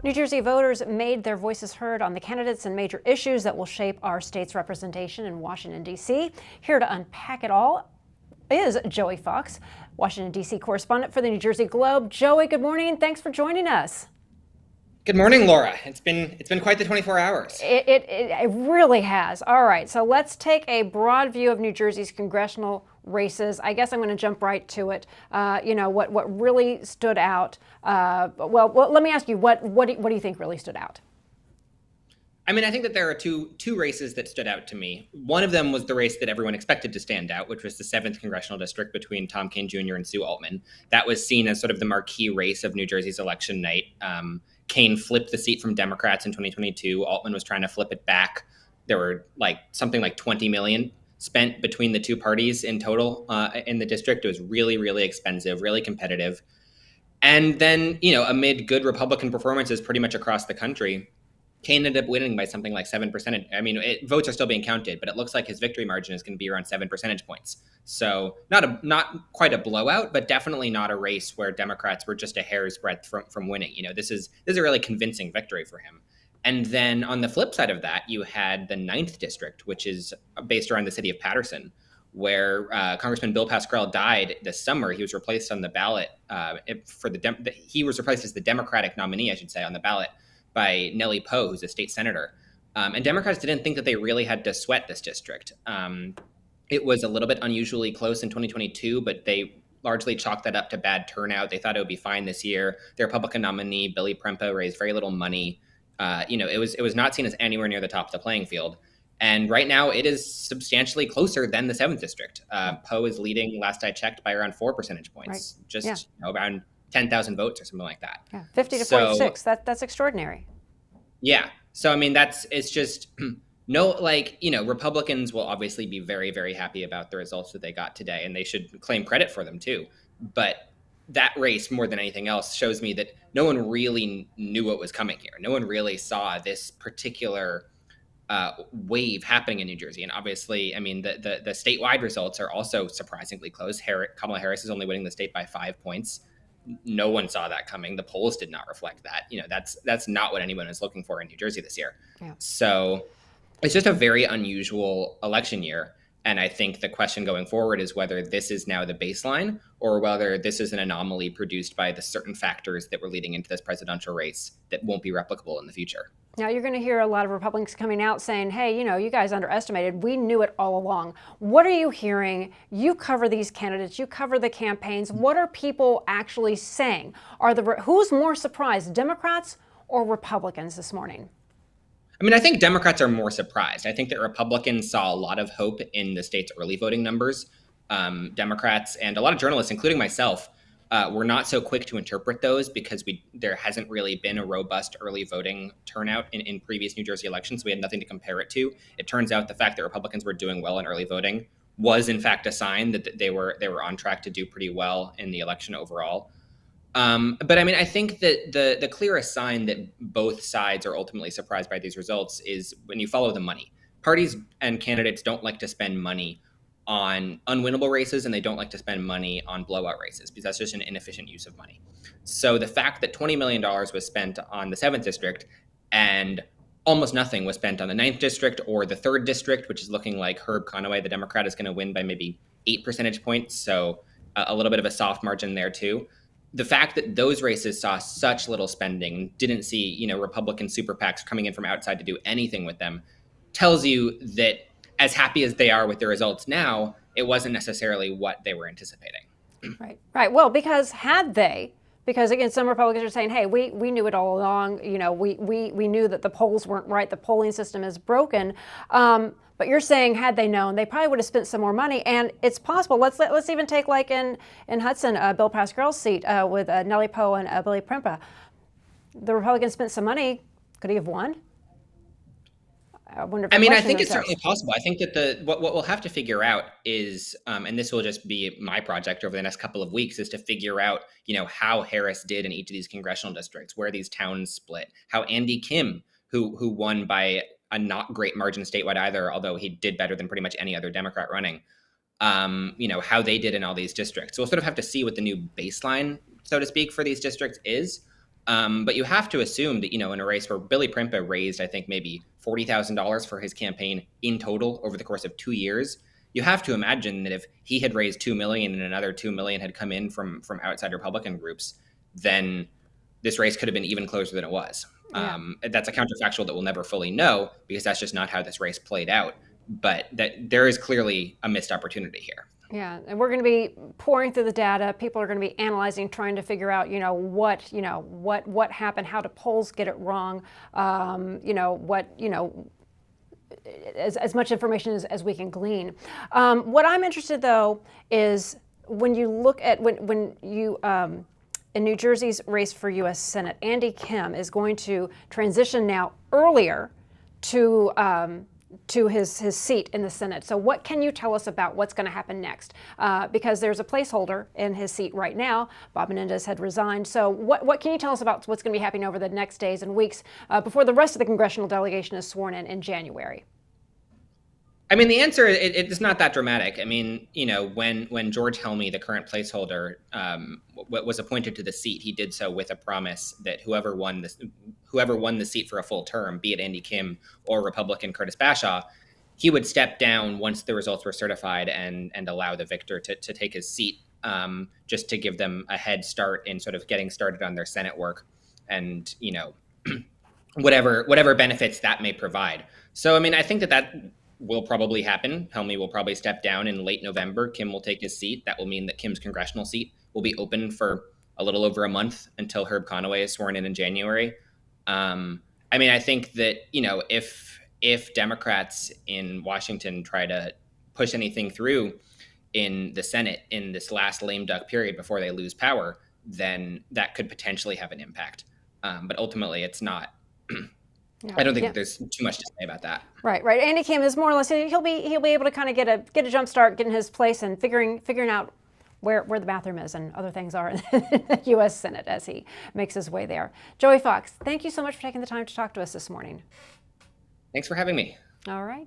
New Jersey voters made their voices heard on the candidates and major issues that will shape our state's representation in Washington, D.C. Here to unpack it all is Joey Fox, Washington, D.C. correspondent for the New Jersey Globe. Joey, good morning. Thanks for joining us. Good morning, Laura. It's been quite the 24 hours. It really has. All right, so let's take a broad view of New Jersey's congressional races. I guess I'm going to jump right to it. What really stood out? Let me ask you, what do you think really stood out? I mean, I think that there are two races that stood out to me. One of them was the race that everyone expected to stand out, which was the 7th congressional district between Tom Kean Jr. and Sue Altman. That was seen as sort of the marquee race of New Jersey's election night. Kean flipped the seat from Democrats in 2022. Altman was trying to flip it back. There were something like 20 million spent between the two parties in total in the district. It was really, really expensive, really competitive. And then, amid good Republican performances pretty much across the country, Kean ended up winning by something like 7%. I mean, votes are still being counted, but it looks like his victory margin is going to be around 7 percentage points. So not quite a blowout, but definitely not a race where Democrats were just a hair's breadth from winning. This is a really convincing victory for him. And then on the flip side of that, you had the 9th district, which is based around the city of Paterson, where Congressman Bill Pascrell died this summer. He was replaced on the ballot he was replaced as the Democratic nominee, I should say, on the ballot by Nellie Poe, who's a state senator. And Democrats didn't think that they really had to sweat this district. It was a little bit unusually close in 2022, but they largely chalked that up to bad turnout. They thought it would be fine this year. Their Republican nominee, Billy Prempa, raised very little money. It was not seen as anywhere near the top of the playing field. And right now, it is substantially closer than the 7th district. Poe is leading, last I checked, by around 4 percentage points, right. Around 10,000 votes or something like that. Yeah, 50 to 46. That's extraordinary. Yeah. So, I mean, it's just Republicans will obviously be very, very happy about the results that they got today, and they should claim credit for them too. But that race, more than anything else, shows me that no one really knew what was coming here. No one really saw this particular wave happening in New Jersey. And obviously, I mean, the statewide results are also surprisingly close. Kamala Harris is only winning the state by 5 points. No one saw that coming. The polls did not reflect that. That's not what anyone is looking for in New Jersey this year. Yeah. So it's just a very unusual election year. And I think the question going forward is whether this is now the baseline or whether this is an anomaly produced by the certain factors that were leading into this presidential race that won't be replicable in the future. Now, you're going to hear a lot of Republicans coming out saying, hey, you guys underestimated. We knew it all along. What are you hearing? You cover these candidates. You cover the campaigns. What are people actually saying? Who's more surprised, Democrats or Republicans this morning? I mean, I think Democrats are more surprised. I think that Republicans saw a lot of hope in the state's early voting numbers. Democrats and a lot of journalists, including myself, were not so quick to interpret those because there hasn't really been a robust early voting turnout in previous New Jersey elections. We had nothing to compare it to. It turns out the fact that Republicans were doing well in early voting was, in fact, a sign that they were on track to do pretty well in the election overall. But I mean, I think that the clearest sign that both sides are ultimately surprised by these results is when you follow the money. Parties and candidates don't like to spend money on unwinnable races, and they don't like to spend money on blowout races because that's just an inefficient use of money. So the fact that $20 million was spent on the 7th district and almost nothing was spent on the 9th district or the 3rd district, which is looking like Herb Conaway, the Democrat, is going to win by maybe 8 percentage points. So a little bit of a soft margin there too. The fact that those races saw such little spending, didn't see, Republican super PACs coming in from outside to do anything with them, tells you that as happy as they are with the results now, it wasn't necessarily what they were anticipating. Right. Well, because again, some Republicans are saying, hey, we knew it all along. We knew that the polls weren't right. The polling system is broken. But you're saying, had they known, they probably would have spent some more money. And it's possible. Let's even take like in Hudson, Bill Pascrell's seat with Nellie Poe and Billy Prempa. The Republicans spent some money. Could he have won? I think it's certainly possible. I think that what we'll have to figure out is, and this will just be my project over the next couple of weeks, is to figure out, how Harris did in each of these congressional districts, where these towns split, how Andy Kim, who won by a not great margin statewide either, although he did better than pretty much any other Democrat running, how they did in all these districts. So we'll sort of have to see what the new baseline, so to speak, for these districts is. But you have to assume that, in a race where Billy Primpa raised, I think, maybe $40,000 for his campaign in total over the course of 2 years, you have to imagine that if he had raised $2 million and another $2 million had come in from outside Republican groups, then this race could have been even closer than it was. Yeah. That's a counterfactual that we'll never fully know because that's just not how this race played out. But that there is clearly a missed opportunity here. Yeah, and we're going to be pouring through the data. People are going to be analyzing, trying to figure out, what happened, how do polls get it wrong, as much information as we can glean. What I'm interested though is when you look at when you in New Jersey's race for U.S. Senate, Andy Kim is going to transition now earlier to his seat in the Senate. So what can you tell us about what's going to happen next? Because there's a placeholder in his seat right now. Bob Menendez had resigned. So what can you tell us about what's going to be happening over the next days and weeks before the rest of the congressional delegation is sworn in January? I mean, the answer, it's not that dramatic. I mean, when George Helmy, the current placeholder, was appointed to the seat, he did so with a promise that whoever won the seat for a full term, be it Andy Kim or Republican Curtis Bashaw, he would step down once the results were certified and allow the victor to take his seat, just to give them a head start in sort of getting started on their Senate work and, whatever benefits that may provide. So, I mean, I think that will probably happen. Helmy will probably step down in late November. Kim will take his seat. That will mean that Kim's congressional seat will be open for a little over a month until Herb Conaway is sworn in January. I mean, I think that, if Democrats in Washington try to push anything through in the Senate in this last lame duck period before they lose power, then that could potentially have an impact. But ultimately, it's not. Yeah, I don't think there's too much to say about that. Right. Andy Kim is more or less he'll be able to kind of get a jump start, get in his place, and figuring out where the bathroom is and other things are in the U.S. Senate as he makes his way there. Joey Fox, thank you so much for taking the time to talk to us this morning. Thanks for having me. All right.